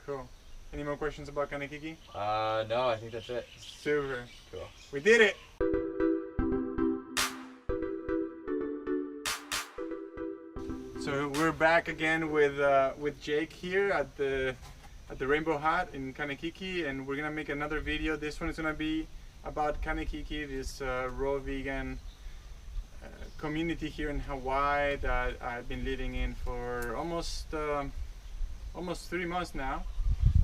Cool. Any more questions about Kanekiki? No, I think that's it. Super. Cool. We did it! So we're back again with Jake here at the Rainbow Hut in Kanekiki, and we're gonna make another video. This one is gonna be about Kanekiki, this raw vegan community here in Hawaii that I've been living in for almost 3 months now.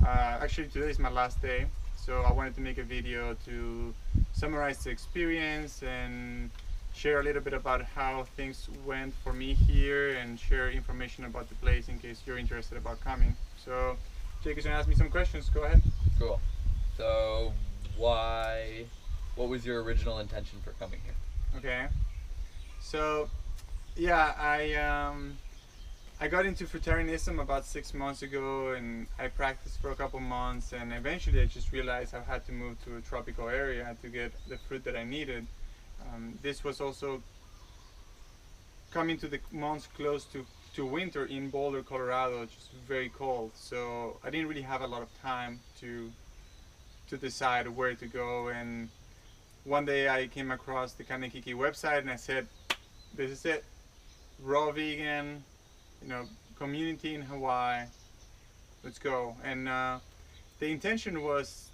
Actually, today is my last day, so I wanted to make a video to summarize the experience and share a little bit about how things went for me here and share information about the place in case you're interested about coming. So Jake is gonna ask me some questions. Go ahead. Cool. So what was your original intention for coming here? Okay. So yeah, I got into fruitarianism about 6 months ago, and I practiced for a couple months, and eventually I just realized I had to move to a tropical area to get the fruit that I needed. This was also coming to the months close to winter in Boulder, Colorado, which is very cold. So I didn't really have a lot of time to decide where to go. And one day I came across the Kanekiki website, and I said, "This is it, raw vegan, community in Hawaii. Let's go." And the intention was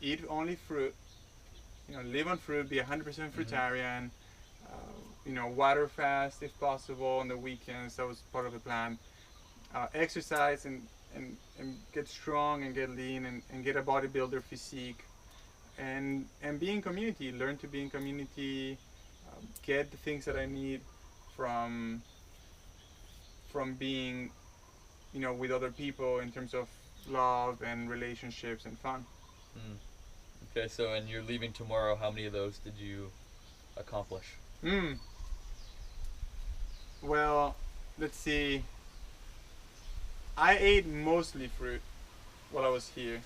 eat only fruit. Live on fruit, be 100% fruitarian, water fast if possible on the weekends. That was part of the plan. Exercise and get strong and get lean and get a bodybuilder physique. And be in community, learn to be in community, get the things that I need from being, with other people in terms of love and relationships and fun. Okay, so and you're leaving tomorrow. How many of those did you accomplish? Well, let's see. I ate mostly fruit while I was here.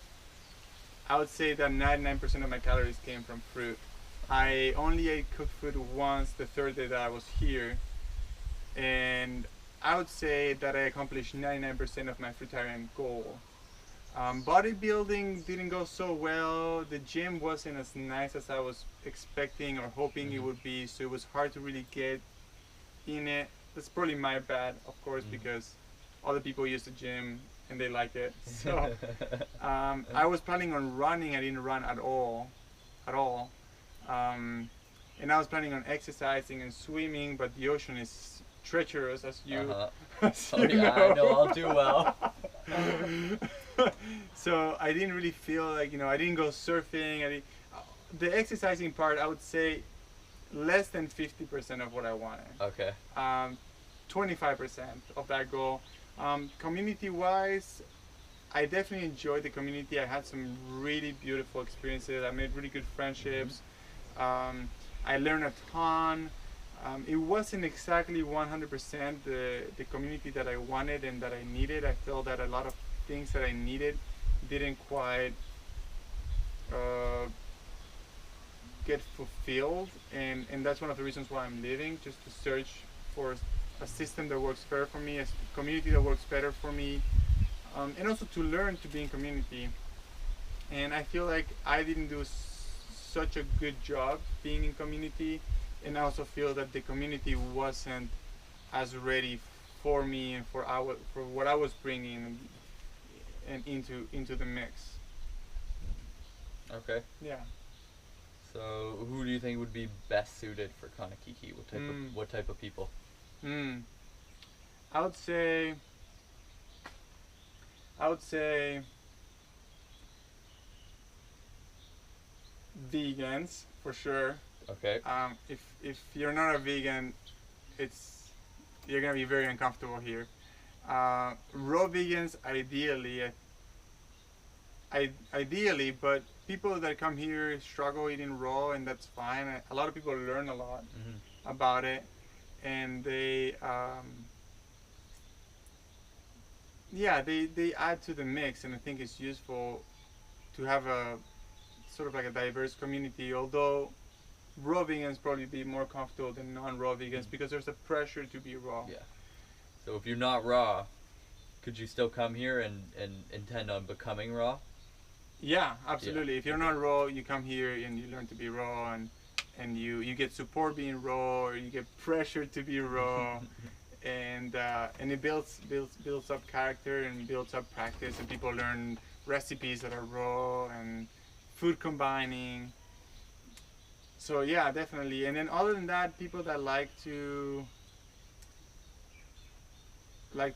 I would say that 99% of my calories came from fruit. I only ate cooked food once the third day that I was here, and I would say that I accomplished 99% of my fruitarian goal. Bodybuilding didn't go so well. The gym wasn't as nice as I was expecting or hoping it would be, so it was hard to really get in it. That's probably my bad, of course, because other people use the gym and they like it. So I was planning on running. I didn't run at all. And I was planning on exercising and swimming, but the ocean is treacherous, as you, as you know. I know all too well. So I didn't really feel like, I didn't go surfing. The exercising part, I would say less than 50% of what I wanted. Okay. 25% of that goal. Community-wise, I definitely enjoyed the community. I had some really beautiful experiences. I made really good friendships. I learned a ton. It wasn't exactly 100% the community that I wanted and that I needed. I felt that a lot of things that I needed didn't quite get fulfilled, and that's one of the reasons why I'm leaving, just to search for a system that works better for me, a community that works better for me, and also to learn to be in community. And I feel like I didn't do such a good job being in community, and I also feel that the community wasn't as ready for me and for what I was bringing and into the mix. Okay. Yeah. So who do you think would be best suited for Kanekiki? What type of people? I would say vegans for sure. Okay. If you're not a vegan, you're gonna be very uncomfortable here. Raw vegans, ideally, but people that come here struggle eating raw, and that's fine. A lot of people learn a lot about it, and they add to the mix, and I think it's useful to have a sort of like a diverse community, although raw vegans probably be more comfortable than non-raw vegans because there's a pressure to be raw. Yeah. So if you're not raw, could you still come here and intend on becoming raw? Yeah, absolutely. If you're not raw, you come here and you learn to be raw, and you get support being raw, or you get pressured to be raw, and it builds up character and builds up practice, and people learn recipes that are raw and food combining. So yeah, definitely. And then other than that, people that like to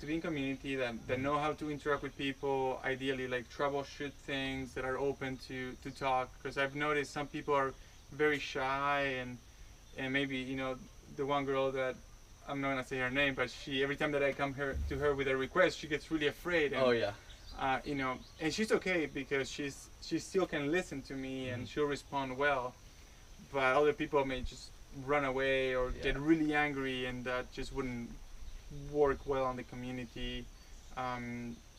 be in community, that know how to interact with people, ideally like troubleshoot things, that are open to talk, because I've noticed some people are very shy, and maybe, the one girl that, I'm not gonna say her name, but she, every time that I come to her with a request, she gets really afraid. And, Oh yeah. And she's okay, because she still can listen to me, and she'll respond well, but other people may just run away or get really angry, and that just wouldn't work well on the community.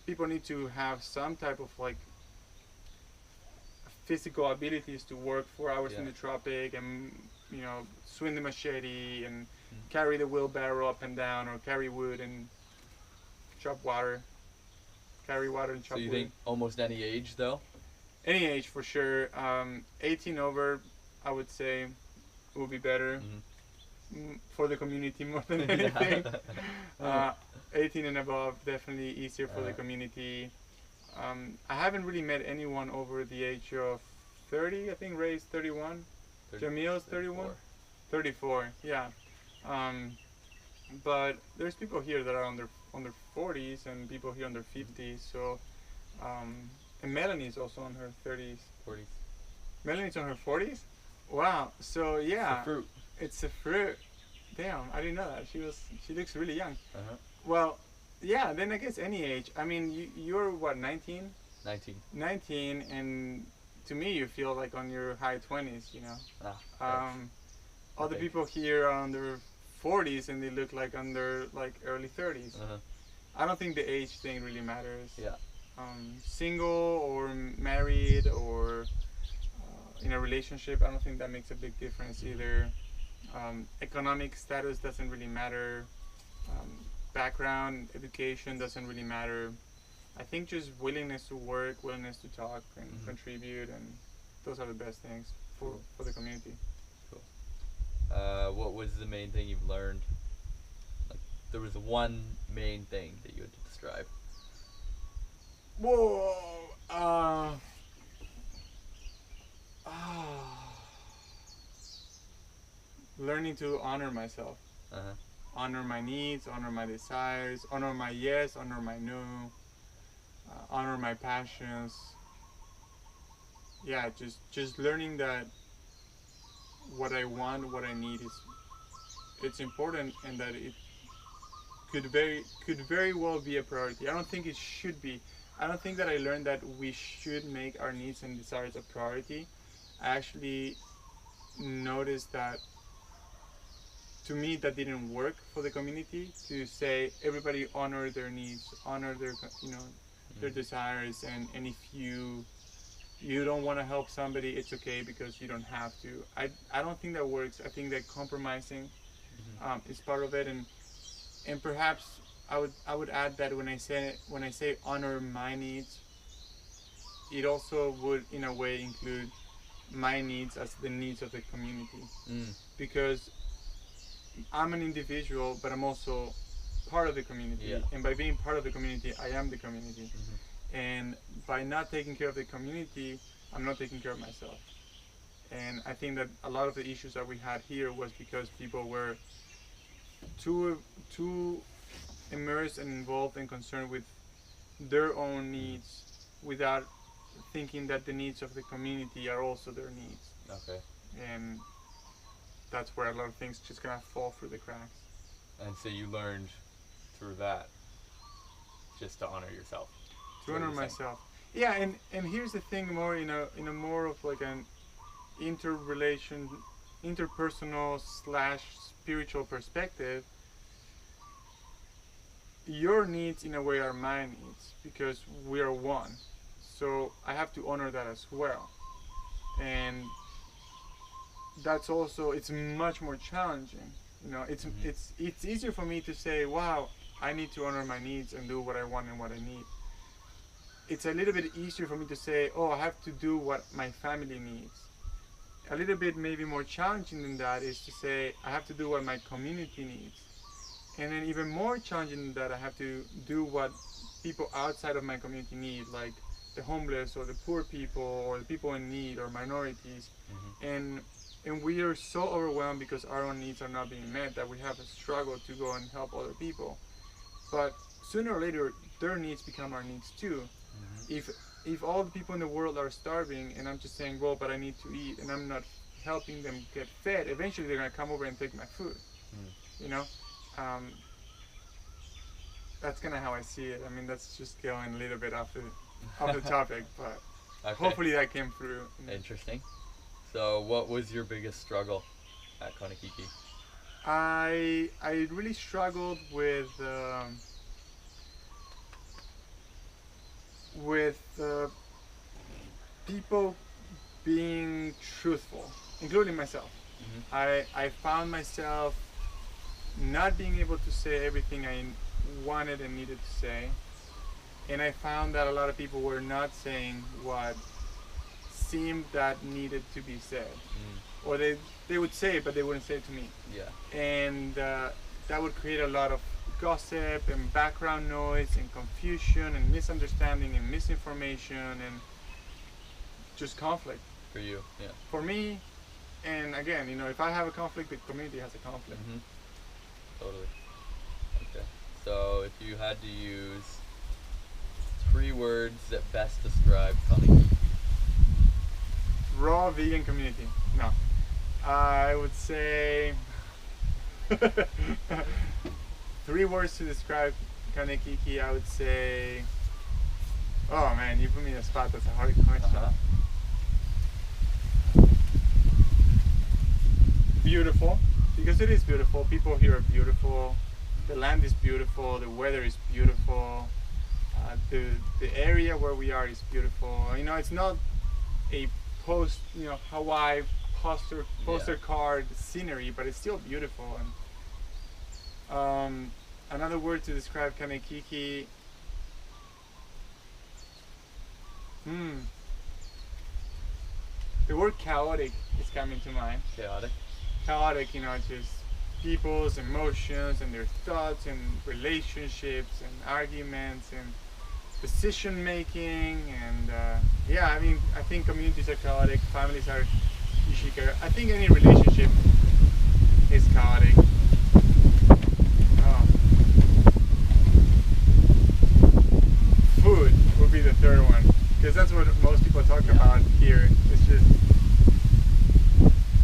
People need to have some type of like physical abilities to work 4 hours in the tropic, and swing the machete, and carry the wheelbarrow up and down, or carry wood and chop water, carry water and chop So you wood. think almost any age though? Any age for sure. 18 over, I would say, would be better for the community more than anything. 18 and above, definitely easier for the community. I haven't really met anyone over the age of 30. I think Ray's 31. Jamil's 31. 34, yeah. But there's people here that are on their 40s, and people here on their 50s. So, and Melanie's also on her 30s. 40s. Melanie's on her 40s? Wow. So yeah. It's a fruit. It's a fruit. Damn, I didn't know that. She looks really young. Uh-huh. Well, yeah, then I guess any age. I mean, you're what, 19? 19. 19, and to me you feel like on your high 20s, Other people here are on their 40s, and they look like on their like early 30s. Uh-huh. I don't think the age thing really matters. Yeah. Single or married or in a relationship, I don't think that makes a big difference either. Economic status doesn't really matter. Background, education doesn't really matter. I think just willingness to work, willingness to talk and contribute, and those are the best things for the community. Cool. What was the main thing you've learned? Like, there was one main thing that you had to describe. Whoa. Learning to honor myself. Uh-huh. Honor my needs, honor my desires, honor my yes, honor my no, honor my passions. Yeah, just learning that what I want, what I need it's important, and that it could very well be a priority. I don't think it should be. I don't think that I learned that we should make our needs and desires a priority. I actually noticed that to me that didn't work for the community, to say everybody honor their needs, honor their their desires, and if you don't want to help somebody, it's okay, because you don't have to. I don't think that works. I think that compromising is part of it, and perhaps I would add that when I say honor my needs, it also would in a way include my needs as the needs of the community, because I'm an individual, but I'm also part of the community, and by being part of the community, I am the community, and by not taking care of the community, I'm not taking care of myself. And I think that a lot of the issues that we had here was because people were too immersed and involved and concerned with their own needs, without thinking that the needs of the community are also their needs. Okay. And that's where a lot of things just kind of fall through the cracks. And so you learned through that just to honor yourself. To honor myself. Yeah, and here's the thing, more in a more of like an interpersonal / spiritual perspective. Your needs in a way are my needs, because we are one. So I have to honor that as well. And that's also, it's much more challenging. It's easier for me to say, wow, I need to honor my needs and do what I want and what I need. It's a little bit easier for me to say, oh, I have to do what my family needs. A little bit maybe more challenging than that is to say, I have to do what my community needs. And then even more challenging than that, I have to do what people outside of my community need, like the homeless or the poor people or the people in need or minorities. And we are so overwhelmed because our own needs are not being met that we have a struggle to go and help other people. But sooner or later, their needs become our needs too. If all the people in the world are starving and I'm just saying, well, but I need to eat, and I'm not helping them get fed, eventually they're gonna come over and take my food. You know, um, that's kind of how I see it. I mean, that's just going a little bit off the topic, but Okay. hopefully that came through. Interesting. So, what was your biggest struggle at Kanekiki? I really struggled with people being truthful, including myself. I found myself not being able to say everything I wanted and needed to say, and I found that a lot of people were not saying what seemed that needed to be said, or they would say it, but they wouldn't say it to me. Yeah. And that would create a lot of gossip and background noise and confusion and misunderstanding and misinformation and just conflict. For you, yeah. For me, and again, you know, if I have a conflict, the community has a conflict. Totally. Okay. So, if you had to use 3 words that best describe Kanekiki. Raw vegan community. No. I would say 3 words to describe Kanekiki. I would say, oh man, you put me in a spot. That's a hard question. Beautiful, because it is beautiful. People here are beautiful. The land is beautiful. The weather is beautiful. The area where we are is beautiful. You know, it's not a Hawaii poster card scenery, but it's still beautiful. And another word to describe Kanekiki. The word chaotic is coming to mind. Chaotic, you know, just people's emotions and their thoughts and relationships and arguments and decision making and I mean, I think communities are chaotic, families are usually chaotic. I think any relationship is chaotic. Food would be the third one, because that's what most people talk about here. It's just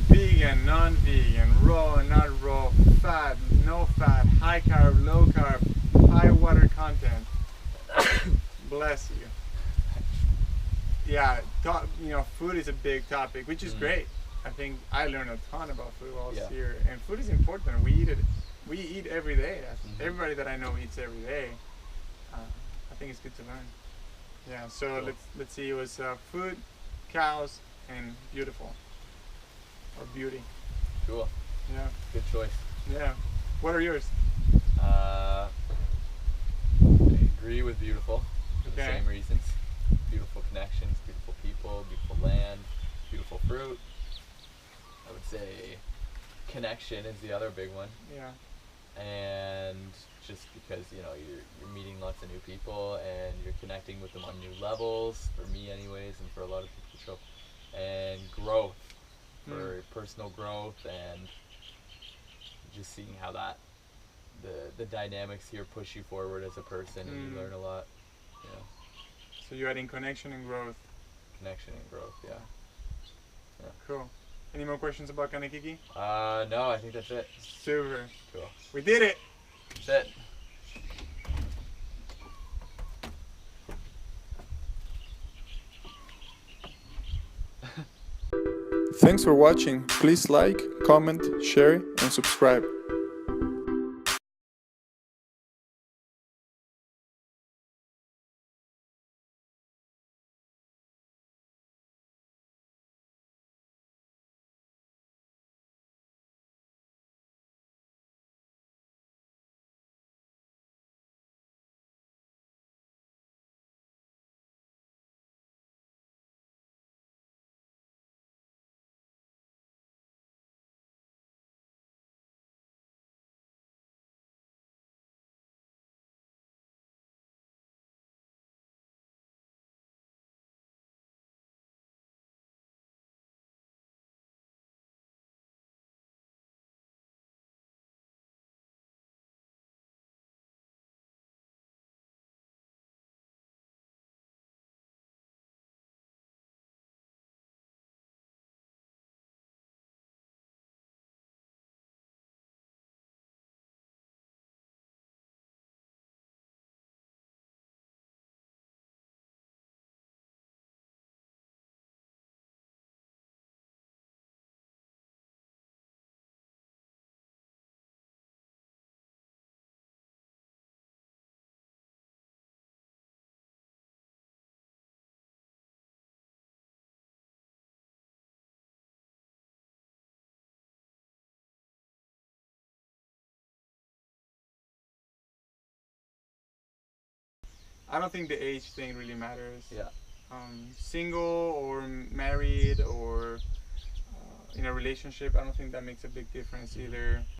vegan, non-vegan, raw, not raw, fat, no fat, high carb, low carb, high water content. Bless you. Yeah, food is a big topic, which is great. I think I learned a ton about food while I was here, and food is important. We eat it. We eat every day. Everybody that I know eats every day. I think it's good to learn. Yeah. So let's see. It was food, cows, and beautiful, or beauty. Cool. Yeah. Good choice. Yeah. What are yours? I agree with beautiful for the same reasons. Beautiful connections, beautiful people, beautiful land, beautiful fruit. I would say connection is the other big one. Yeah. And just because, you know, you're meeting lots of new people and you're connecting with them on new levels, for me anyways, and for a lot of people. And growth, for personal growth, and just seeing how that the dynamics here push you forward as a person, and you learn a lot. You know. So you're adding connection and growth. Connection and growth, yeah. Cool. Any more questions about Kanekiki? No, I think that's it. Super. Cool. We did it. That's it. Thanks for watching. Please like, comment, share, and subscribe. I don't think the age thing really matters. Yeah. Single or married or in a relationship, I don't think that makes a big difference either.